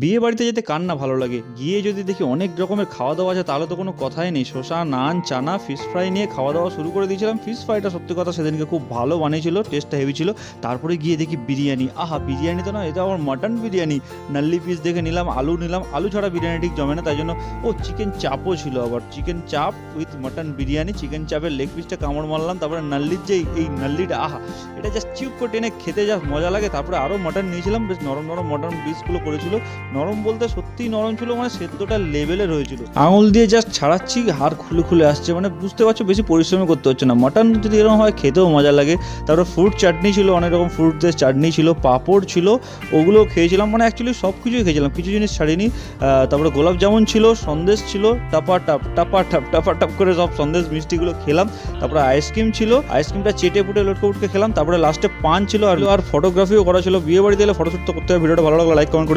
বিয়ে বাড়িতে যেতে কার না ভালো লাগে। গিয়ে যদি দেখি অনেক রকমের খাওয়া দাওয়া আছে তাহলে তো কোনো কথাই নেই। শসা, নান, চানা, ফিশ ফ্রাই নিয়ে খাওয়া দাওয়া শুরু করে দিয়েছিলাম। ফিশ ফ্রাইটা সত্যি কথা সেদিনকে খুব ভালো বানিয়েছিল, টেস্টটা হেভি ছিল। তারপরে গিয়ে দেখি বিরিয়ানি, আহা বিরিয়ানি তো না, এটা আবার মাটন বিরিয়ানি। নাল্লি পিস দেখে নিলাম, আলু নিলাম, আলু ছাড়া বিরিয়ানি ঠিক জমে না, তাই জন্য চিকেন চাপও ছিল, আবার চিকেন চাপ উইথ মাটন বিরিয়ানি। চিকেন চাপের লেগ পিসটা কামড় মারলাম, তারপরে নাল্লির যে এই নাল্লিটা, আহা এটা জাস্ট চিপ করে টেনে খেতে যা মজা লাগে। তারপরে আরও মাটন নিয়েছিলাম, বেশ নরম নরম মাটন পিসগুলো করেছিল। নরম বলতে সত্যিই নরম ছিল, মানে সেদ্ধটা লেভেলের হয়েছিল। আঙুল দিয়ে জাস্ট ছাড়াচ্ছি, হাড় খুলে খুলে আসছে, মানে বুঝতে পারছো বেশি পরিশ্রমই করতে হচ্ছে না। মাটন যদি এরকম হয় খেতেও মজা লাগে। তারপরে ফ্রুট চাটনি ছিল, অনেক রকম ফ্রুটসের চাটনি ছিল, পাঁপড় ছিল, ওগুলো খেয়েছিলাম। মানে অ্যাকচুয়ালি সব কিছুই খেয়েছিলাম, কিছু জিনিস ছাড়িনি। তারপরে গোলাপ জামুন ছিল, সন্দেশ ছিল, টাপা টাপ করে সব সন্দেশ মিষ্টিগুলো খেলাম। তারপরে আইসক্রিম ছিল, আইসক্রিমটা চেটে পুটে লটকে উটকে খেলাম। তারপরে লাস্টে পান ছিল, আর ফটোগ্রাফিও করা ছিল। বিয়ে বাড়িতে এলে ফটোশ্যুট তো করতে হবে। ভিডিওটা ভালো লাগলে লাইক কমেন্ট করে